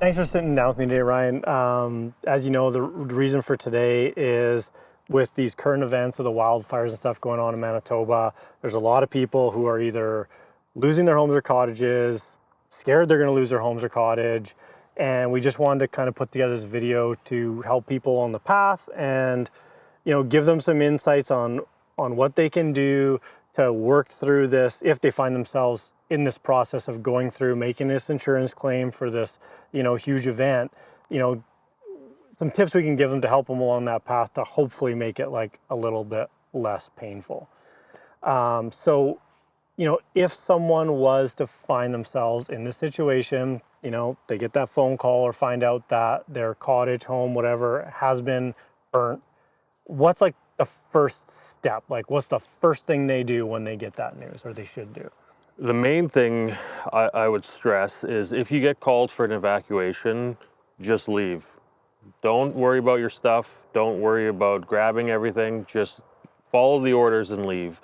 Thanks for sitting down with me today, Ryan. As you know, the reason for today is with these current events of the wildfires and stuff going on in Manitoba, there's a lot of people who are either losing their homes or cottages, scared they're going to lose their homes or cottage, and we just wanted to kind of put together this video to help people on the path and, give them some insights on what they can do to work through this if they find themselves in this process of going through making this insurance claim for this, huge event. Some tips we can give them to help them along that path to hopefully make it like a little bit less painful. So, if someone was to find themselves in this situation, they get that phone call or find out that their cottage, home, whatever has been burnt, what's like the first step? Like, what's the first thing they do when they get that news, or they should do? The main thing I would stress is if you get called for an evacuation, just leave. Don't worry about your stuff. Don't worry about grabbing everything. Just follow the orders and leave.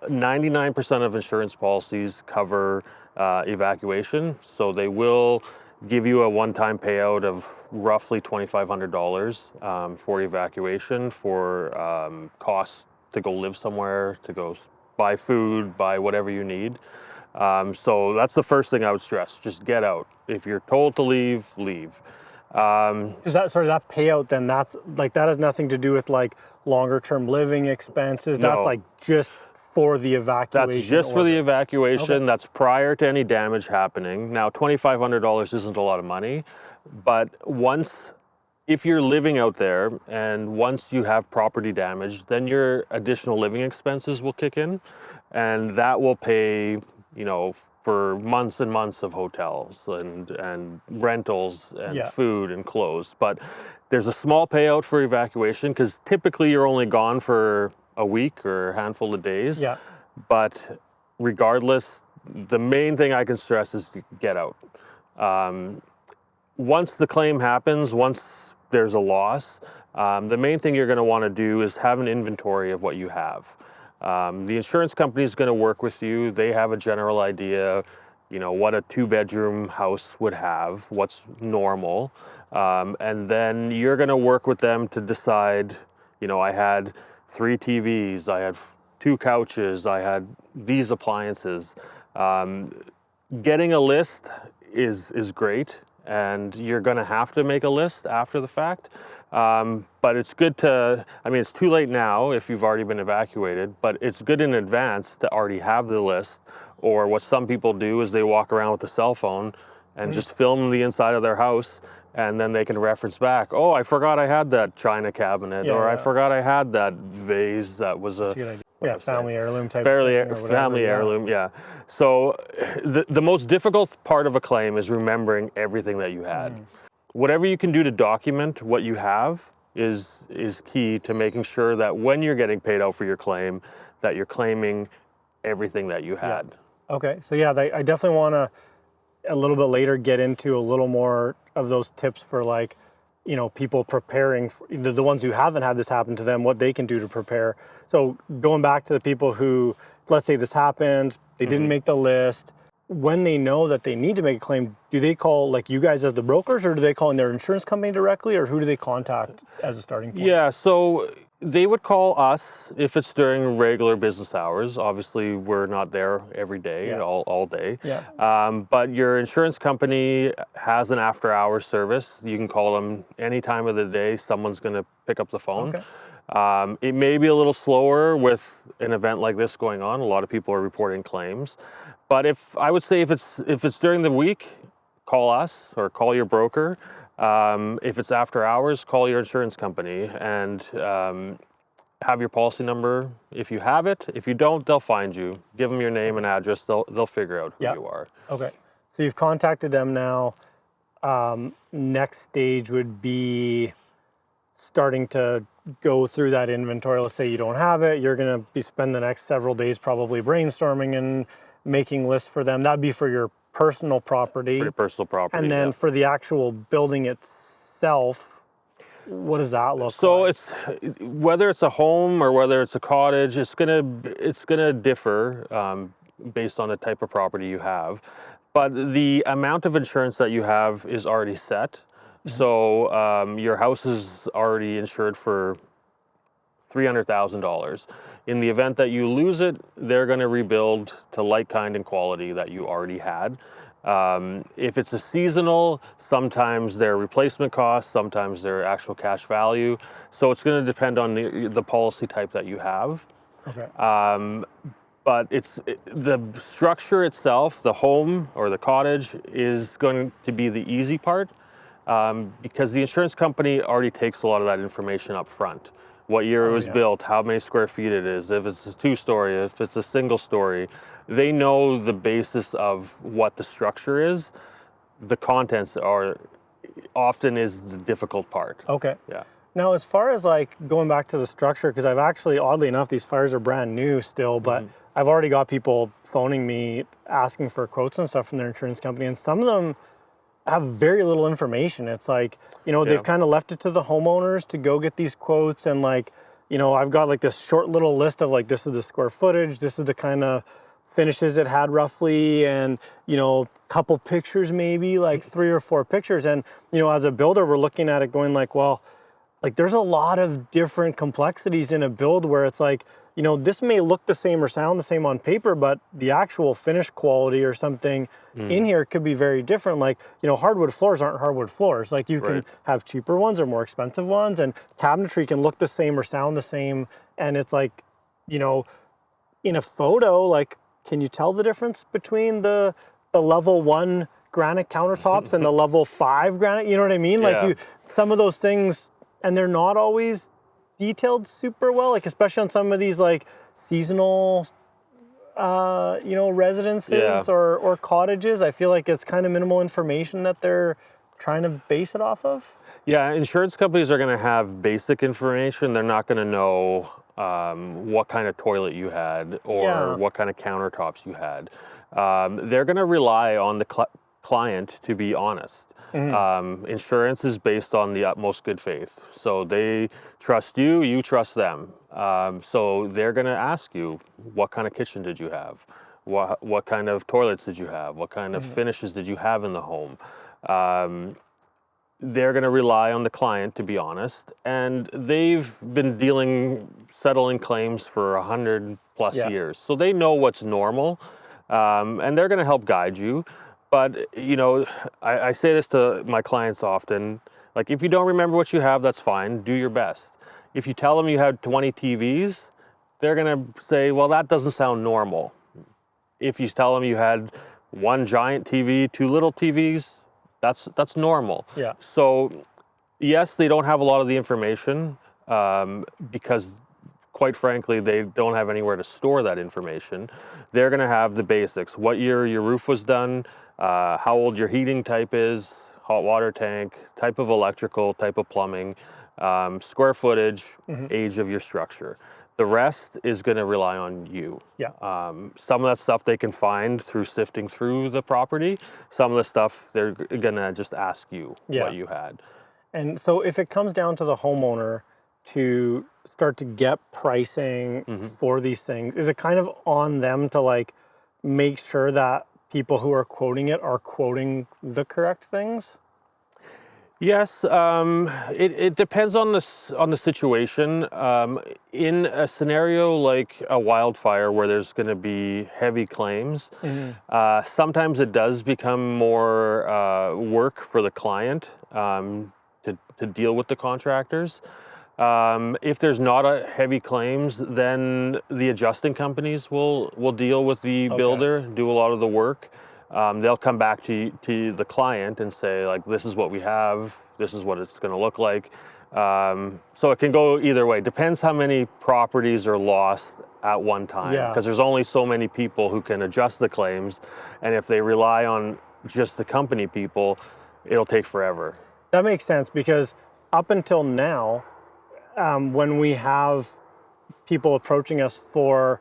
99% of insurance policies cover evacuation, so they will give you a one-time payout of roughly $2,500 for evacuation for costs to go live somewhere, to go buy food, buy whatever you need. So that's the first thing I would stress. Just get out. If you're told to leave, leave. Is that payout then, that has nothing to do with like longer term living expenses? No. That's like just for the evacuation? That's just for the evacuation. Okay. That's prior to any damage happening. Now, $2,500 isn't a lot of money, but if you're living out there and once you have property damage, then your additional living expenses will kick in, and that will pay, for months and months of hotels and rentals and food and clothes. But there's a small payout for evacuation because typically you're only gone for a week or a handful of days. Yeah. But regardless, the main thing I can stress is get out. Once the claim happens, once there's a loss, the main thing you're going to want to do is have an inventory of what you have. The insurance company is going to work with you. They have a general idea, what a 2-bedroom house would have, what's normal. And then you're going to work with them to decide, I had 3 TVs, I had 2 couches, I had these appliances. Getting a list is great, and you're going to have to make a list after the fact. But it's good it's too late now if you've already been evacuated, but it's good in advance to already have the list. Or what some people do is they walk around with a cell phone and just film the inside of their house, and then they can reference back, oh, I forgot I had that china cabinet, I forgot I had that vase that was family heirloom type family heirloom, yeah. So the most difficult part of a claim is remembering everything that you had. Whatever you can do to document what you have is key to making sure that when you're getting paid out for your claim, that you're claiming everything that you had. Yeah. Okay, so I definitely want to a little bit later get into a little more of those tips for people preparing, the ones who haven't had this happen to them, what they can do to prepare. So going back to the people who, let's say this happened, they didn't make the list. When they know that they need to make a claim, do they call you guys as the brokers, or do they call in their insurance company directly, or who do they contact as a starting point? Yeah, so they would call us if it's during regular business hours. Obviously, we're not there every day, all day. Yeah. But your insurance company has an after-hours service. You can call them any time of the day. Someone's going to pick up the phone. Okay. It may be a little slower with an event like this going on. A lot of people are reporting claims. But if it's during the week, call us or call your broker. If it's after hours, call your insurance company and have your policy number if you have it. If you don't, they'll find you. Give them your name and address. They'll figure out who you are. Okay. So you've contacted them now. Next stage would be starting to go through that inventory. Let's say you don't have it. You're going to spend the next several days probably brainstorming and making lists for them. That'd be for your personal property. For your personal property. And then for the actual building itself, what does that look like? So it's whether it's a home or whether it's a cottage, it's gonna differ. based on the type of property you have. But the amount of insurance that you have is already set. So your house is already insured for $300,000. In the event that you lose it, they're going to rebuild to like, kind, and quality that you already had. If it's a seasonal, sometimes their replacement costs, sometimes their actual cash value. So it's going to depend on the policy type that you have. Okay. But the structure itself, the home or the cottage, is going to be the easy part because the insurance company already takes a lot of that information up front. What year it was built, how many square feet it is, if it's a 2-story, if it's a single story. They know the basis of what the structure is. The contents often is the difficult part. Okay. Yeah. Now, as far as like going back to the structure, because I've actually, oddly enough, these fires are brand new still, but I've already got people phoning me asking for quotes and stuff from their insurance company, and some of them have very little information. It's like, they've kind of left it to the homeowners to go get these quotes, and like, I've got like this short little list of like, this is the square footage, this is the kind of finishes it had roughly, and couple pictures, maybe like 3 or 4 pictures. And as a builder, we're looking at it going like, well, like there's a lot of different complexities in a build where it's like, this may look the same or sound the same on paper, but the actual finish quality or something in here could be very different. Like, hardwood floors aren't hardwood floors. Like you can have cheaper ones or more expensive ones, and cabinetry can look the same or sound the same. And it's like, in a photo, like, can you tell the difference between the level 1 granite countertops and the level 5 granite? You know what I mean? Like some of those things, and they're not always detailed super well, like especially on some of these like seasonal residences or cottages. I feel like it's kind of minimal information that they're trying to base it off of. Yeah, insurance companies are going to have basic information. They're not going to know what kind of toilet you had or what kind of countertops you had. They're going to rely on the client to be honest. Insurance is based on the utmost good faith. So they trust you, you trust them. So they're going to ask you, what kind of kitchen did you have? What kind of toilets did you have? What kind of finishes did you have in the home? They're going to rely on the client to be honest. And they've been settling claims for 100+ years. So they know what's normal, and they're going to help guide you. But, I say this to my clients often, like if you don't remember what you have, that's fine, do your best. If you tell them you had 20 TVs, they're gonna say, well, that doesn't sound normal. If you tell them you had 1 giant TV, 2 little TVs, that's normal. Yeah. So yes, they don't have a lot of the information because quite frankly, they don't have anywhere to store that information. They're gonna have the basics, what year your roof was done, how old your heating type is, hot water tank, type of electrical, type of plumbing, square footage, age of your structure. The rest is going to rely on you. Yeah. Some of that stuff they can find through sifting through the property. Some of the stuff they're going to just ask you what you had. And so if it comes down to the homeowner to start to get pricing for these things, is it kind of on them to like make sure that people who are quoting it are quoting the correct things? Yes, it depends on the situation. In a scenario like a wildfire where there's going to be heavy claims, sometimes it does become more work for the client to deal with the contractors. If there's not a heavy claims, then the adjusting companies will deal with the builder, do a lot of the work. They'll come back to the client and say, like, this is what we have, this is what it's going to look like. So it can go either way. Depends how many properties are lost at one time, because there's only so many people who can adjust the claims, and if they rely on just the company people, it'll take forever. That makes sense, because up until now, when we have people approaching us for,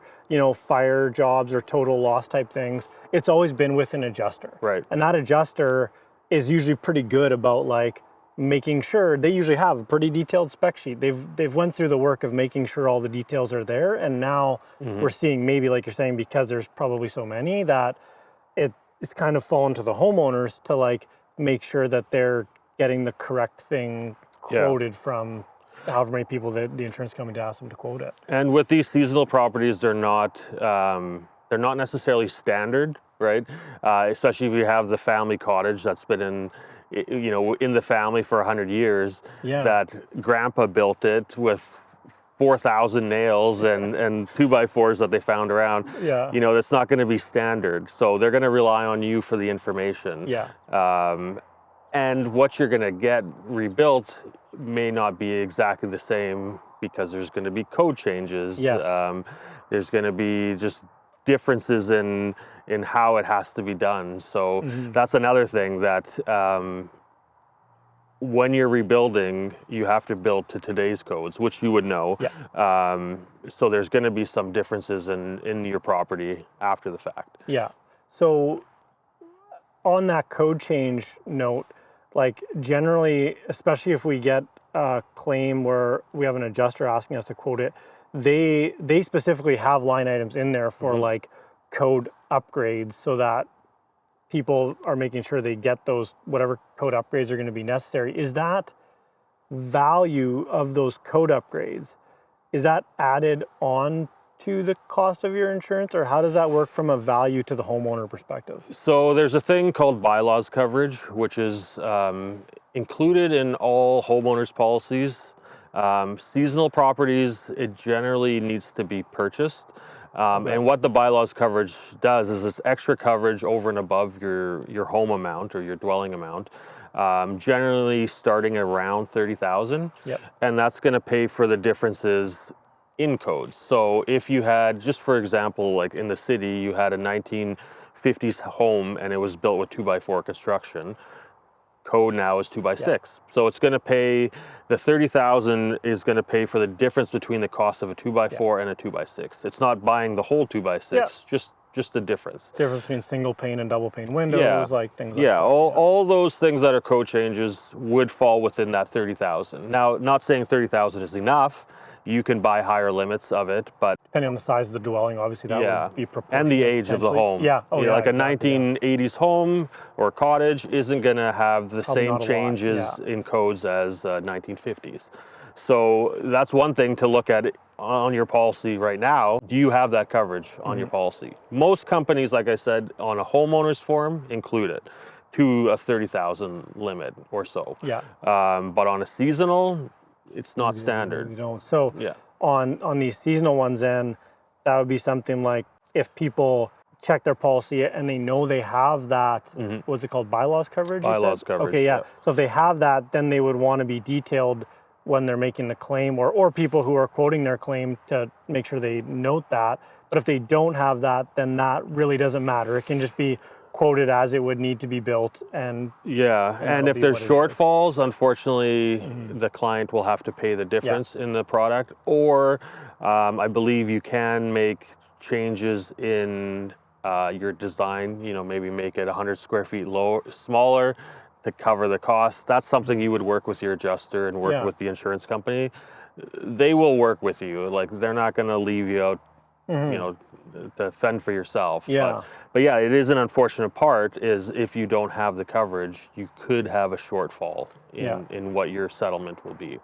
fire jobs or total loss type things, it's always been with an adjuster. Right. And that adjuster is usually pretty good about like making sure they usually have a pretty detailed spec sheet. They've went through the work of making sure all the details are there, and now we're seeing, maybe like you're saying, because there's probably so many, that it's kind of fallen to the homeowners to like make sure that they're getting the correct thing quoted from however many people that the insurance company asked them to quote it. And with these seasonal properties, they're not necessarily standard, right? Especially if you have the family cottage that's been in the family for 100 years. Yeah. That grandpa built it with 4,000 nails and 2x4s that they found around. Yeah. That's not going to be standard. So they're going to rely on you for the information. Yeah. And what you're going to get rebuilt may not be exactly the same, because there's going to be code changes. Yes. There's going to be just differences in how it has to be done. So that's another thing, that when you're rebuilding, you have to build to today's codes, which you would know. Yeah. So there's going to be some differences in your property after the fact. Yeah. So on that code change note, like generally, especially if we get a claim where we have an adjuster asking us to quote it, they specifically have line items in there for like code upgrades, so that people are making sure they get those, whatever code upgrades are going to be necessary. Is that value of those code upgrades, is that added on to the cost of your insurance, or how does that work from a value to the homeowner perspective? So there's a thing called bylaws coverage, which is included in all homeowners policies. Seasonal properties, it generally needs to be purchased. And what the bylaws coverage does is it's extra coverage over and above your home amount or your dwelling amount, generally starting around 30,000. Yep. And that's going to pay for the differences in codes. So if you had, just for example, like in the city, you had a 1950s home and it was built with 2x4 construction, code now is 2x6. Yeah. So it's going to pay, the 30,000 is going to pay for the difference between the cost of a 2x4 and a 2x6. It's not buying the whole 2x6, just the difference. Difference between single pane and double pane windows, like things like that. All those things that are code changes would fall within that 30,000. Now, not saying 30,000 is enough. You can buy higher limits of it, but depending on the size of the dwelling, obviously that would be proportional. And the age of the home. Yeah. Oh, yeah, like exactly, a 1980s home or cottage isn't going to have the same not a lot, changes in codes as 1950s. So that's one thing to look at on your policy right now. Do you have that coverage on your policy? Most companies, like I said, on a homeowner's form, include it to a 30,000 limit or so. Yeah. But on a seasonal, it's not standard. You don't. So Yeah. on these seasonal ones, then that would be something like if people check their policy and they know they have that, what's it called, bylaws coverage? you said? Bylaws coverage, Okay, yeah. yeah. So if they have that, then they would want to be detailed when they're making the claim, or people who are quoting their claim to make sure they note that. But if they don't have that, then that really doesn't matter. It can just be quoted as it would need to be built, and and if be there's what it is. shortfalls, unfortunately, the client will have to pay the difference in the product. Or I believe you can make changes in your design. Maybe make it 100 square feet smaller to cover the cost. That's something you would work with your adjuster and work with the insurance company. They will work with you. Like, they're not going to leave you out, to fend for yourself. Yeah. But yeah, it is an unfortunate part, is if you don't have the coverage, you could have a shortfall in what your settlement will be.